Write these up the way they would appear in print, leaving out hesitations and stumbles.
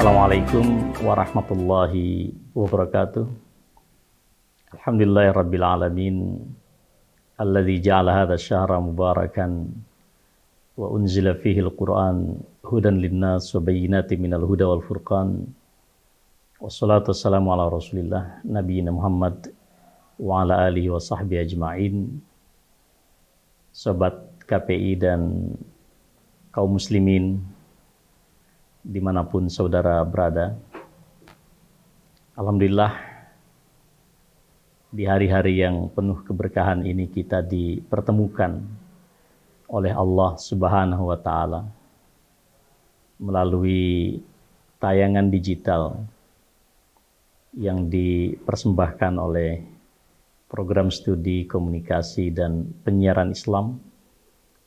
Assalamualaikum warahmatullahi wabarakatuh. Alhamdulillahirabbil alamin alladzi ja'ala hadzal syahra mubarakan wa unzila fihi al-Qur'an hudan linnas wa bayyinatin minal huda wal furqan. Wassalatu wassalamu ala Rasulillah nabiyina Muhammad wa ala alihi wa sahbihi ajma'in. Sobat KPI dan kaum muslimin dimanapun saudara berada, alhamdulillah di hari-hari yang penuh keberkahan ini kita dipertemukan oleh Allah Subhanahu wa Ta'ala melalui tayangan digital yang dipersembahkan oleh program studi komunikasi dan penyiaran Islam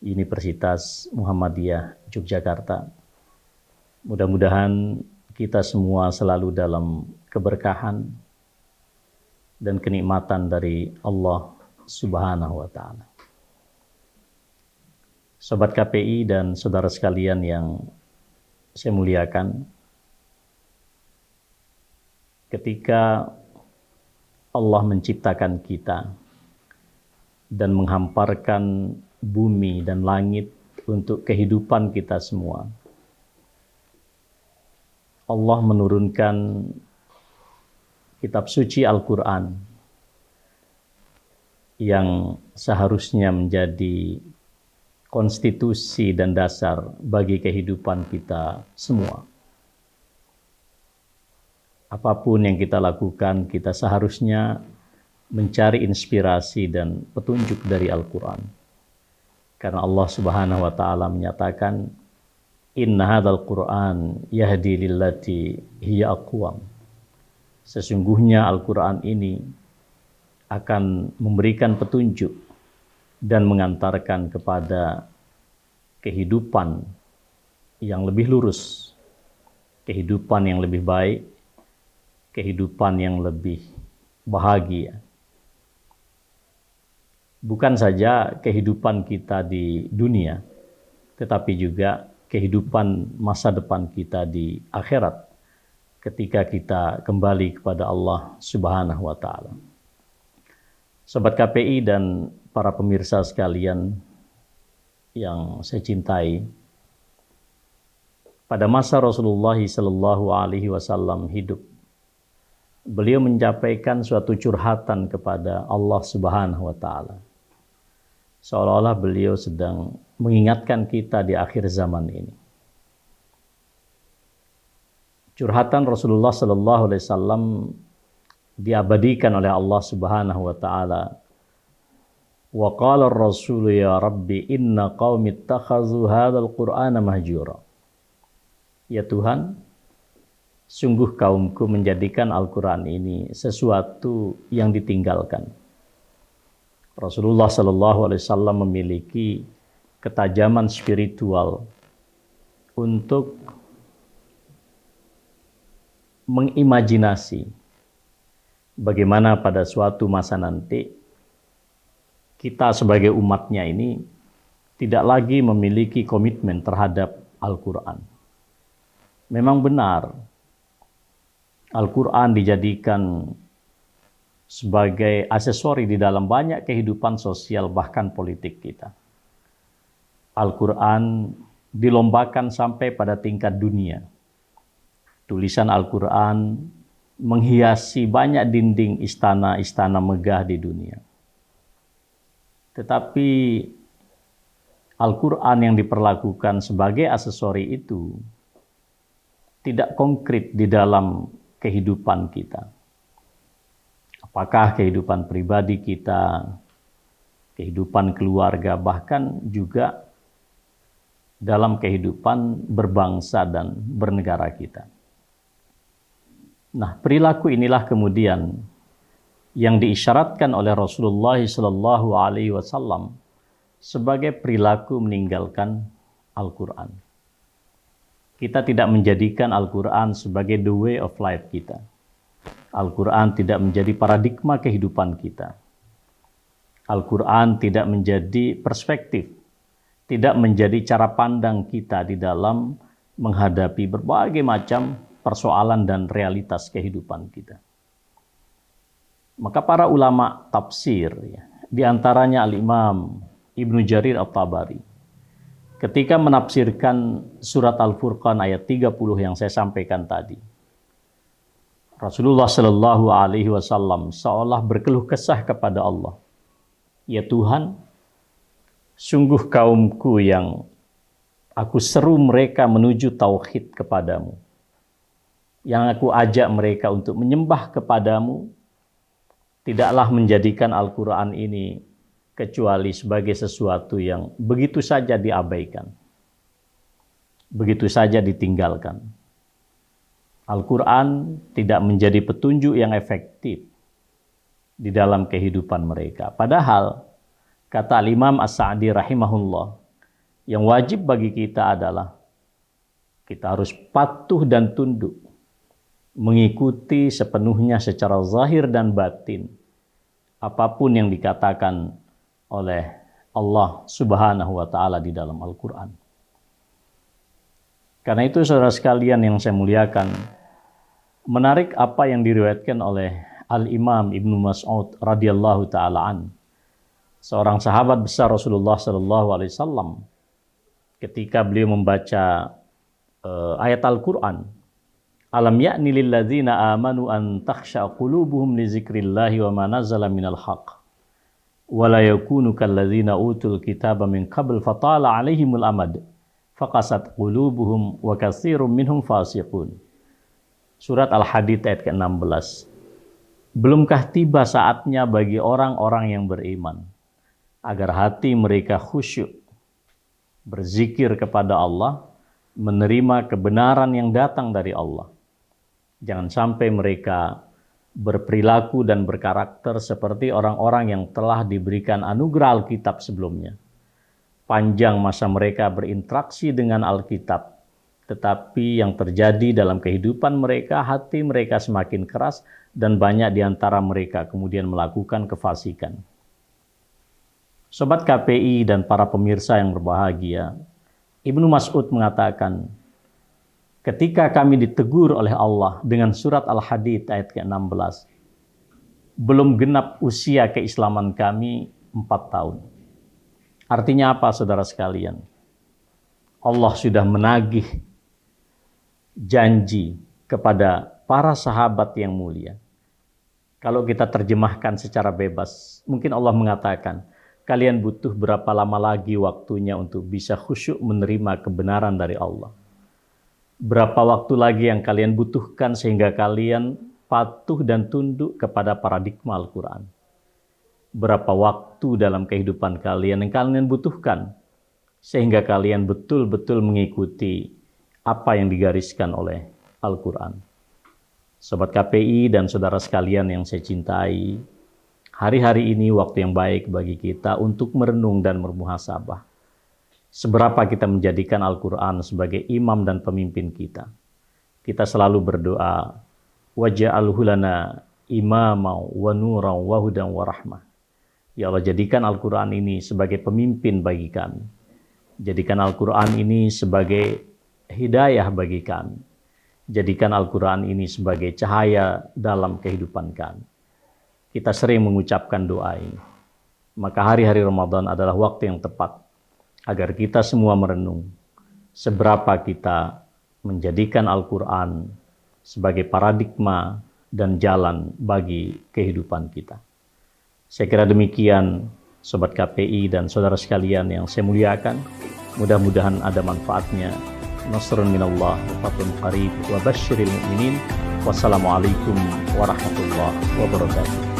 Universitas Muhammadiyah Yogyakarta. Mudah-mudahan kita semua selalu dalam keberkahan dan kenikmatan dari Allah Subhanahu wa Ta'ala. Sobat KPI dan saudara sekalian yang saya muliakan, ketika Allah menciptakan kita dan menghamparkan bumi dan langit untuk kehidupan kita semua, Allah menurunkan kitab suci Al-Quran yang seharusnya menjadi konstitusi dan dasar bagi kehidupan kita semua. Apapun yang kita lakukan, kita seharusnya mencari inspirasi dan petunjuk dari Al-Quran. Karena Allah Subhanahu wa Ta'ala menyatakan, Inna hadzal Qur'an yahdi lillati hiya aqwam. Sesungguhnya Al-Quran ini akan memberikan petunjuk dan mengantarkan kepada kehidupan yang lebih lurus, kehidupan yang lebih baik, kehidupan yang lebih bahagia. Bukan saja kehidupan kita di dunia, tetapi juga kehidupan masa depan kita di akhirat ketika kita kembali kepada Allah Subhanahu wa Ta'ala. Sobat KPI dan para pemirsa sekalian yang saya cintai, pada masa Rasulullah sallallahu alaihi wasallam hidup, beliau menyampaikan suatu curhatan kepada Allah Subhanahu wa Ta'ala. Seolah-olah beliau sedang mengingatkan kita di akhir zaman ini. Curhatan Rasulullah sallallahu alaihi wasallam diabadikan oleh Allah Subhanahu wa Ta'ala. Wa qala ar-rasul ya rabbi inna qaumi ittakhazu hadzal qur'ana mahjura. Ya Tuhan, sungguh kaumku menjadikan Al-Qur'an ini sesuatu yang ditinggalkan. Rasulullah sallallahu alaihi wasallam memiliki ketajaman spiritual untuk mengimajinasi bagaimana pada suatu masa nanti kita sebagai umatnya ini tidak lagi memiliki komitmen terhadap Al-Quran. Memang benar, Al-Quran dijadikan sebagai aksesori di dalam banyak kehidupan sosial bahkan politik kita. Al-Quran dilombakan sampai pada tingkat dunia. Tulisan Al-Quran menghiasi banyak dinding istana-istana megah di dunia. Tetapi Al-Quran yang diperlakukan sebagai aksesori itu tidak konkret di dalam kehidupan kita. Apakah kehidupan pribadi kita, kehidupan keluarga, bahkan juga dalam kehidupan berbangsa dan bernegara kita. Nah, perilaku inilah kemudian yang diisyaratkan oleh Rasulullah sallallahu alaihi wasallam sebagai perilaku meninggalkan Al-Quran. Kita tidak menjadikan Al-Quran sebagai the way of life kita. Al-Quran tidak menjadi paradigma kehidupan kita. Al-Quran tidak menjadi perspektif, tidak menjadi cara pandang kita di dalam menghadapi berbagai macam persoalan dan realitas kehidupan kita. Maka para ulama tafsir, di antaranya Al-Imam Ibnu Jarir At-Tabari, ketika menafsirkan surat Al-Furqan ayat 30 yang saya sampaikan tadi, Rasulullah Shallallahu Alaihi Wasallam seolah berkeluh kesah kepada Allah. Ya Tuhan, sungguh kaumku yang aku seru mereka menuju tauhid kepadamu, yang aku ajak mereka untuk menyembah kepadamu, tidaklah menjadikan Al-Quran ini kecuali sebagai sesuatu yang begitu saja diabaikan, begitu saja ditinggalkan. Al-Quran tidak menjadi petunjuk yang efektif di dalam kehidupan mereka. Padahal, kata Imam As-Sa'di rahimahullah, yang wajib bagi kita adalah kita harus patuh dan tunduk, mengikuti sepenuhnya secara zahir dan batin apapun yang dikatakan oleh Allah Subhanahu wa Ta'ala di dalam Al-Quran. Karena itu, saudara sekalian yang saya muliakan, menarik apa yang diriwayatkan oleh Al-Imam Ibnu Mas'ud radhiyallahu ta'ala an, seorang sahabat besar Rasulullah sallallahu alaihi wasallam, ketika beliau membaca ayat Al-Quran, alam ya'ni lilladzina amanu an takhsha qulubuhum li zikrillahi wa ma nazala minal haqq wa la yakunu kalladzina utul kitaba min qabl fatala alaihimul amad faqasat qulubuhum wa katsirum minhum fasiqun. Surat Al-Hadid ayat ke-16. Belumkah tiba saatnya bagi orang-orang yang beriman agar hati mereka khusyuk, berzikir kepada Allah, menerima kebenaran yang datang dari Allah. Jangan sampai mereka berperilaku dan berkarakter seperti orang-orang yang telah diberikan anugerah Alkitab sebelumnya. Panjang masa mereka berinteraksi dengan Alkitab, tetapi yang terjadi dalam kehidupan mereka, hati mereka semakin keras dan banyak di antara mereka kemudian melakukan kefasikan. Sobat KPI dan para pemirsa yang berbahagia, Ibnu Mas'ud mengatakan, ketika kami ditegur oleh Allah dengan surat Al-Hadid ayat ke-16, belum genap usia keislaman kami 4 tahun. Artinya apa, saudara sekalian? Allah sudah menagih janji kepada para sahabat yang mulia. Kalau kita terjemahkan secara bebas, mungkin Allah mengatakan, kalian butuh berapa lama lagi waktunya untuk bisa khusyuk menerima kebenaran dari Allah? Berapa waktu lagi yang kalian butuhkan sehingga kalian patuh dan tunduk kepada paradigma Al-Quran? Berapa waktu dalam kehidupan kalian yang kalian butuhkan sehingga kalian betul-betul mengikuti apa yang digariskan oleh Al-Quran? Sobat KPI dan saudara sekalian yang saya cintai, hari-hari ini waktu yang baik bagi kita untuk merenung dan bermuhasabah. Seberapa kita menjadikan Al-Quran sebagai imam dan pemimpin kita. Kita selalu berdoa, waj'alhu lana imama wa nuran wa hudan wa rahmah. Ya Allah, jadikan Al-Quran ini sebagai pemimpin bagi kami. Jadikan Al-Quran ini sebagai hidayah bagi kami. Jadikan Al-Quran ini sebagai cahaya dalam kehidupan kami. Kita sering mengucapkan doa ini. Maka hari-hari Ramadan adalah waktu yang tepat agar kita semua merenung seberapa kita menjadikan Al-Quran sebagai paradigma dan jalan bagi kehidupan kita. Saya kira demikian, Sobat KPI dan saudara sekalian yang saya muliakan. Mudah-mudahan ada manfaatnya. Nasrun minallah wa fathun qarib wa basyiril mu'minin. Wassalamualaikum warahmatullahi wabarakatuh.